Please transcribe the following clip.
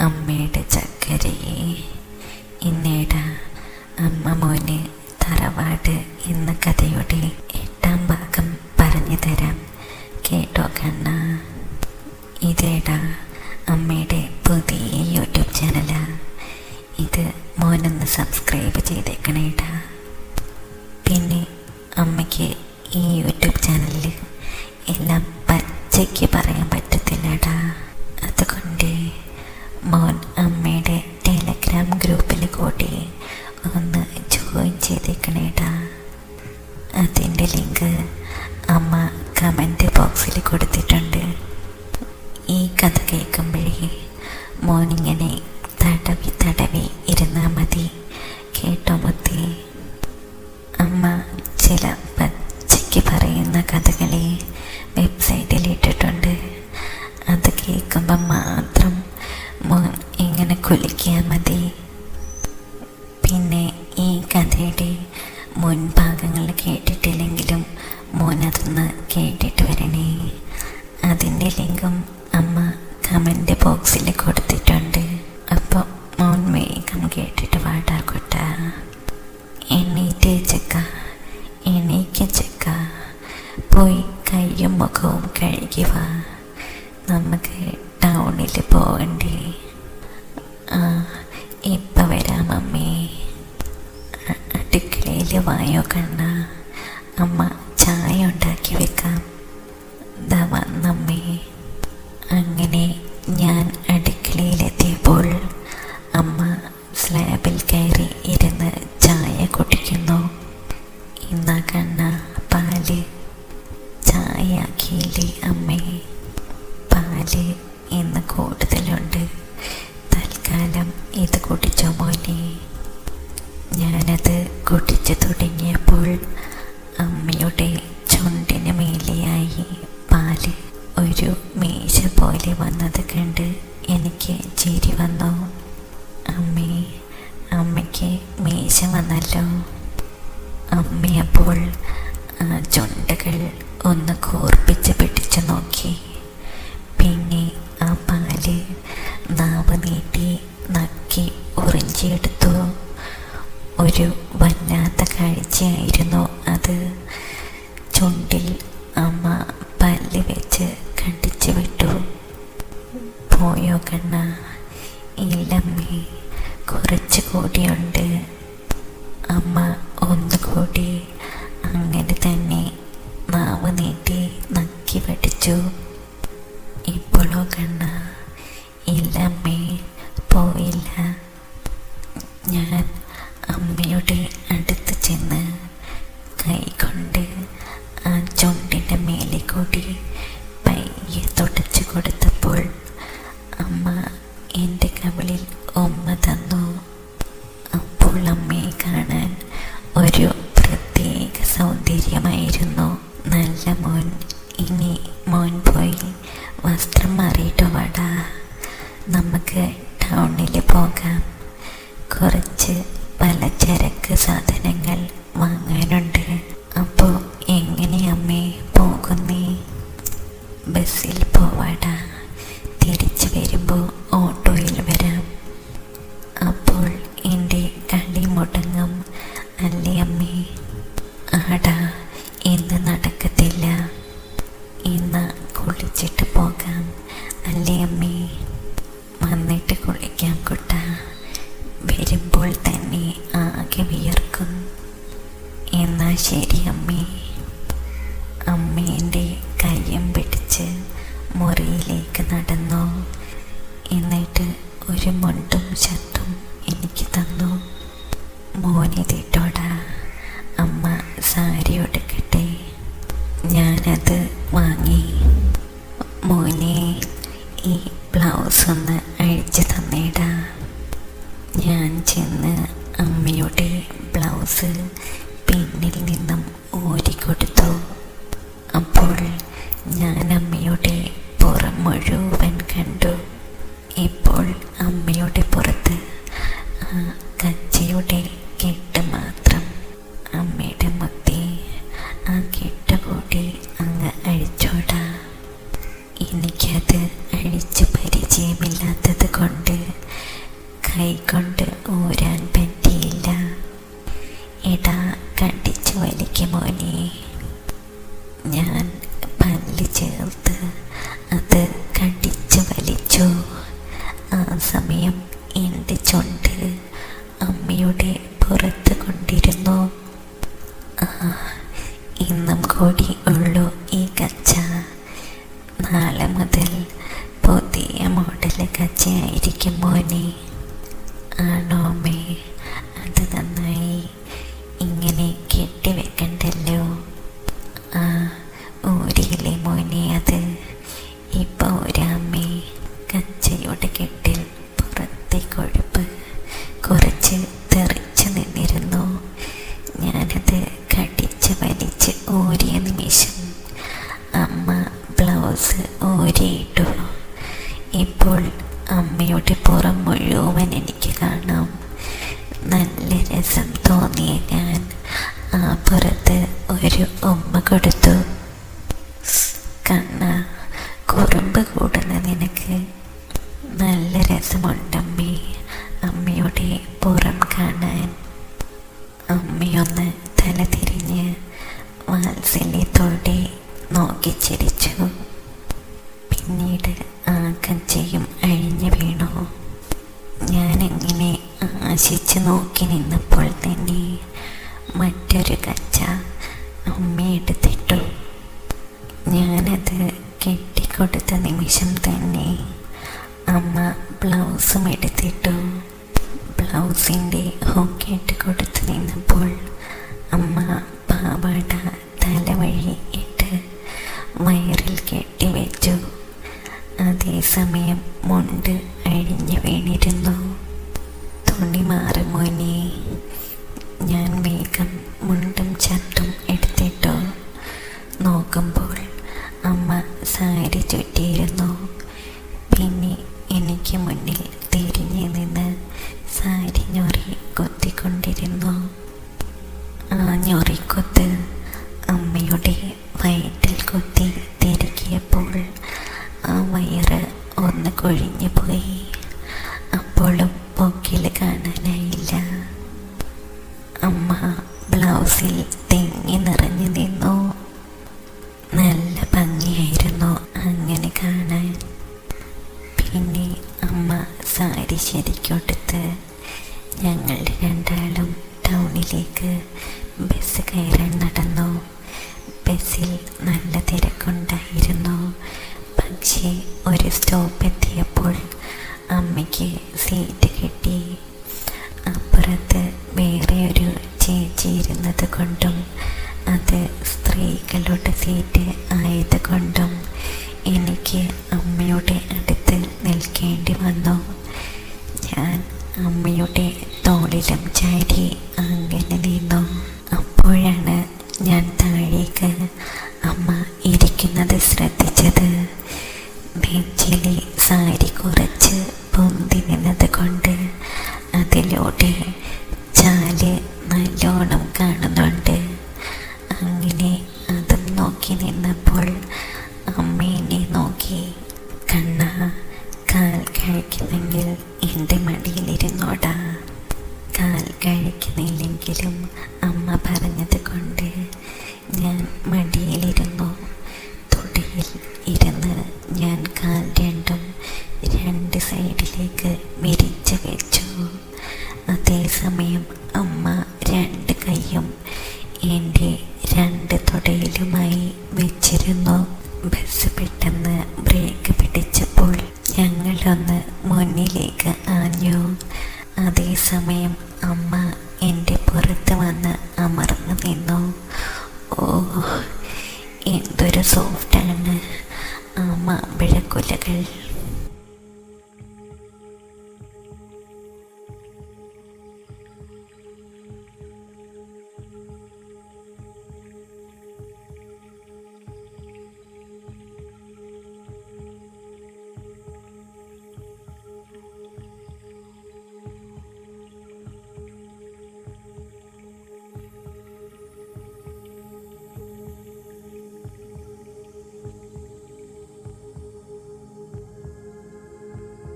അമ്മയുടെ ചക്കരയെ. ഇന്നേടാ അമ്മ മോന് തറവാട് എന്ന കഥയുടെ 8ാം ഭാഗം പറഞ്ഞു തരാം. കേട്ടോ കണ്ണ. ഇതേടാ അമ്മയുടെ പുതിയ യൂട്യൂബ് ചാനലാ. ഇത് മോനൊന്ന് സബ്സ്ക്രൈബ് ചെയ്തേക്കണേടാ. പിന്നെ അമ്മയ്ക്ക് ഈ യൂട്യൂബ് ചാനലിൽ എല്ലാം പച്ചയ്ക്ക് പറയാൻ പറ്റത്തില്ലടാ. അതുകൊണ്ട് മോൻ അമ്മയുടെ ടെലഗ്രാം ഗ്രൂപ്പിൽ കൂടി ഒന്ന് ജോയിൻ ചെയ്തേക്കണേടാ. അതിൻ്റെ ലിങ്ക് അമ്മ കമൻറ്റ് ബോക്സിൽ കൊടുത്തിട്ടുണ്ട്. ഈ കഥ കേൾക്കുമ്പോഴേ മോനിങ്ങനെ തടവി തടവി ഇരുന്നാൽ മതി. കേട്ടോ മുത്തേ. അമ്മ ചില പച്ചയ്ക്ക് പറയുന്ന കഥകളെ വെബ്സൈറ്റിൽ ഇട്ടിട്ടുണ്ട്. അത് കേൾക്കുമ്പം മാത്രം മോൻ ഇങ്ങനെ കുലിക്കിയാൽ മതി. പിന്നെ ഈ കഥയുടെ മുൻഭാഗങ്ങൾ കേട്ടിട്ടില്ലെങ്കിലും മോൻ അതൊന്ന് കേട്ടിട്ട് വരണേ. അതിൻ്റെ ലിങ്കും അമ്മ കമൻറ്റ് ബോക്സിൽ കൊടുത്തിട്ടുണ്ട്. അപ്പോൾ മോൻ വേഗം കേട്ടിട്ട് വാടാക്കൊട്ട. എണീറ്റ് ചെക്ക, എണീക്ക് ചെക്ക, പോയി കയ്യും മുഖവും കഴുകി വാ. നമുക്ക് ടൗണിൽ പോകണ്ടേ? ഇപ്പം വരാം അമ്മേ. അടുക്കളയിൽ വായോ കണ്ണ, അമ്മ ചായ ഉണ്ടാക്കി വെക്കാം. ദാ വന്നമ്മേ. അങ്ങനെ ഞാൻ അടുക്കളയിലെത്തിയപ്പോൾ അമ്മ സ്ലാബിൽ കയറി ഇരുന്ന് ചായ കുടിക്കുന്നു. ഇന്നാ കണ്ണ പാല്. ചായ ആക്കിയില്ലേ അമ്മേ? പാല് ഇന്ന് കൂടുതലുണ്ട്. തൽക്കാലം ഇത് കുടിച്ചോ മോനെ. ഞാനത് കുടിച്ചു തുടങ്ങിയപ്പോൾ അമ്മയുടെ ചുണ്ടിന് മേലെയായി പാല് ഒരു മീശ പോലെ വന്നത് കണ്ട് എനിക്ക് ചിരി വന്നു. അമ്മയ്ക്ക് മീശ വന്നല്ലോ. അമ്മയപ്പോൾ ആ ചുണ്ടുകൾ ഒന്ന് കോർപ്പിച്ച് പിടിച്ചു നോക്കി. പിന്നെ ആ പാല് നാവ് നീട്ടി നക്കി ഉറിഞ്ചിയെടുത്തു. ഒരു വല്ലാത്ത കാഴ്ചയായിരുന്നു അത്. ചുണ്ടിൽ അമ്മ പല്ല് വെച്ച് കടിച്ചു വിട്ടു. പോയോ കണ്ണ? ഇല്ലമ്മേ, കുറച്ച് കൂടിയുണ്ട്. അമ്മ ഒന്നുകൂടി അങ്ങനെ തന്നെ നാവ് നീട്ടി നക്കി പഠിച്ചു. ഇപ്പോഴോ കണ്ണ? ഇല്ലമ്മേ, പോയില്ല. ഞാൻ അമ്മയുടെ അടുത്ത് ചെന്ന് കൈകൊണ്ട് ആ ചുണ്ടിൻ്റെ മേലെ കൂടി പയ്യെ തുടച്ചു കൊടുത്തപ്പോൾ അമ്മ എൻ്റെ കവിളിൽ ഉമ്മ തന്നു. അപ്പോൾ അമ്മയെ കാണാൻ ഒരു പ്രത്യേക സൗന്ദര്യമായിരുന്നു. നല്ല മോൻ. ഇനി മോൻ പോയി വസ്ത്രം മാറിയിട്ട് വാടാ. നമുക്ക് ടൗണിൽ പോകാം. കുറച്ച് പലചരക്ക് സാധനങ്ങൾ വാങ്ങാനുണ്ട്. അപ്പോൾ എങ്ങനെയമ്മേ പോകുന്നേ? ബസ്സിൽ പോവാടാ. തിരിച്ചു വരുമ്പോൾ ഓട്ടോയിൽ വരാം. അപ്പോൾ എൻ്റെ കളി മുടങ്ങും അല്ലേ അമ്മേ? ആടാ, ഇന്ന് നടക്കത്തില്ല. ഇന്ന് കുളിച്ചിട്ട് പോകാം അല്ലേ അമ്മേ? വന്നിട്ട് കുളിക്കാം കുട്ട. വരുമ്പോൾ തന്നെ ആകെ വിയർക്കും. എന്നാ ശരി അമ്മേ. അമ്മേൻ്റെ കയ്യും പിടിച്ച് മുറിയിലേക്ക് നടന്നു. എന്നിട്ട് ഒരു മുണ്ടും ഷർട്ടും എനിക്ക് തന്നു. മോനിതിട്ടോടാ, അമ്മ സാരി ഉടുക്കട്ടെ. ഞാനത് വാങ്ങി. മോനെ, ഈ ബ്ലൗസ് ഒന്ന് അഴിച്ചു തന്നേടാ. ഞാൻ ചെന്ന് അമ്മയുടെ ബ്ലൗസ് പിന്നിൽ നിന്നും ഊരിക്കൊടുത്തു. അപ്പോൾ ഞാൻ അമ്മയുടെ പുറം മുഴുവൻ കണ്ടു. ഇപ്പോൾ അമ്മയുടെ പുറത്ത് ആ കച്ചയുടെ കെട്ട് മാത്രം. അമ്മയുടെ മുത്തേ, ആ കെട്ട് കൂടി അങ്ങ് അഴിച്ചോടാ. എനിക്കത് അഴിച്ച് പരിചയമില്ലാത്തത് കൊണ്ട് കൈകൊണ്ട് ഊരാൻ പറ്റിയില്ല. എടാ കടിച്ചു വലിക്കുമോനെ. ഞാൻ പല്ല് ചേർത്ത് അത് കടിച്ചു വലിച്ചു. ആ സമയം എൻ്റെ ചുണ്ട് അമ്മയുടെ പുറത്ത് കൊണ്ടിരുന്നു. ഇന്നും കൂടി ഉള്ളൂ ഈ കച്ച. നാളെ മുതൽ പുതിയ മോഡൽ കച്ചയായിരിക്കും മോനെ. ആണോ അമ്മേ? അത് നന്നായി. ഇങ്ങനെ കെട്ടിവെക്കണ്ടല്ലോ. ആ ഊരിയില്ലേ മോനെ അത്? ഇപ്പോൾ ഒരാമ്മേ. കച്ചയുടെ കെട്ടിൽ പുറത്തെ കൊഴുപ്പ് കുറച്ച് തെറിച്ചു നിന്നിരുന്നു. ഞാനത് കടിച്ച് വലിച്ച് ഊരിയ നിമിഷം അമ്മ ബ്ലൗസ് ഊരിയിട്ടു. ഇപ്പോൾ അമ്മയുടെ പുറം മുഴുവൻ എനിക്ക് കാണാം. നല്ല രസം തോന്നിയ ഞാൻ ആ പുറത്ത് ഒരു ഉമ്മ കൊടുത്തു. കണ്ണ, കുറുമ്പ് കൂടുന്ന നിനക്ക്. നല്ല രസമുണ്ടമ്മേ അമ്മയുടെ പുറം കാണാൻ. അമ്മയൊന്ന് തല തിരിഞ്ഞ് വാത്സല്യത്തോടെ നോക്കിച്ചിരിച്ചു. പിന്നീട് ആ കച്ചയും അഴിഞ്ഞു വീണു. ഞാനെങ്ങനെ ആശിച്ചു നോക്കി നിന്നപ്പോൾ തന്നെ മറ്റൊരു കച്ച അമ്മ എടുത്തിട്ടു. ഞാനത് കെട്ടിക്കൊടുത്ത നിമിഷം തന്നെ അമ്മ ബ്ലൗസും എടുത്തിട്ടു. ബ്ലൗസിൻ്റെ ഹോക്കിട്ട് കൊടുത്തു നിന്നപ്പോൾ അമ്മ പാവാട തലവഴി ഇട്ട് വയറിൽ കെട്ടിവെച്ചു. അതേസമയം മുണ്ട് അഴിഞ്ഞു വീണിരുന്നു. തുണി മാറി മോനെ. ഞാൻ വേഗം മുണ്ടും ചട്ടും എടുത്തിട്ടു. നോക്കുമ്പോൾ അമ്മ സാരി ചുറ്റിയിരുന്നു. പിന്നെ എനിക്ക് മുന്നിൽ തിരിഞ്ഞു നിന്ന് സാരി ഞൊറി കൊത്തിക്കൊണ്ടിരുന്നു. ആ ഞൊറിക്കൊത്ത് അമ്മയുടെ വയറ്റിൽ കൊത്തി തിരികിയപ്പോൾ ആ വയറ് ഒന്ന് കൊഴിഞ്ഞു പോയി. അപ്പോഴും പൊക്കിൽ കാണാനായില്ല. അമ്മ ബ്ലൗസിൽ തിങ്ങി നിറഞ്ഞു നിന്നു. നല്ല ഭംഗിയായിരുന്നു അങ്ങനെ കാണാൻ. പിന്നെ അമ്മ സാരി ശരിക്കൊടുത്ത് ഞങ്ങൾ രണ്ടാളും ടൗണിലേക്ക് ബസ് കയറാൻ നടന്നു. ബസ്സിൽ നല്ല തിരക്കുണ്ടായിരുന്നു. പക്ഷേ ഒരു സ്റ്റോപ്പ് എത്തിയപ്പോൾ അമ്മയ്ക്ക് സീറ്റ് കിട്ടി. അപ്പുറത്ത് വേറെ ഒരു ചേച്ചി ഇരുന്നത് കൊണ്ടും അത് സ്ത്രീകളുടെ സീറ്റ് ആയതുകൊണ്ടും എനിക്ക് അമ്മയുടെ അടുത്ത് നിൽക്കേണ്ടി വന്നു. ഞാൻ അമ്മയുടെ തോളിലും ചാരി അങ്ങനെ നിന്നു. അപ്പോഴാണ് ഞാൻ താഴേക്ക് അമ്മ ഇരിക്കുന്നത് ശ്രദ്ധിച്ചത്. ബെഞ്ചിലെ സാരി കുറച്ച് പൊന്തി നിന്നത് കൊണ്ട് അതിലൂടെ ചാല് നല്ലോണം കാണുന്നുണ്ട്. അങ്ങനെ അതും നോക്കി നിന്നപ്പോൾ അമ്മേനെ നോക്കി. കണ്ണ, കാൽ കഴിക്കുന്നെങ്കിൽ എൻ്റെ മടിയിലിരുന്നോടാ. കാൽ കഴിക്കുന്നില്ലെങ്കിലും അമ്മ പറഞ്ഞത് കൊണ്ട് ഞാൻ മടിയിലിരുന്നു. തൊടിയിൽ ഇരുന്ന് ഞാൻ കാൽ രണ്ടും രണ്ട് സൈഡിലേക്ക് വിരിച്ചു വെച്ചു. അതേസമയം അമ്മ രണ്ട് കൈയും എൻ്റെ രണ്ട് തൊടയിലുമായി വെച്ചിരുന്നു. ബസ് പെട്ടെന്ന് ബ്രേക്ക് പിടിച്ചപ്പോൾ ഞങ്ങളൊന്ന് മുന്നിലേക്ക് ആഞ്ഞു. അതേസമയം അമ്മ എൻ്റെ പുറത്ത് വന്ന് അമർന്നു നിന്നു. ഓ, എന്തൊരു സോഫ്റ്റാണ് ആ മാമ്പഴക്കുലകൾ.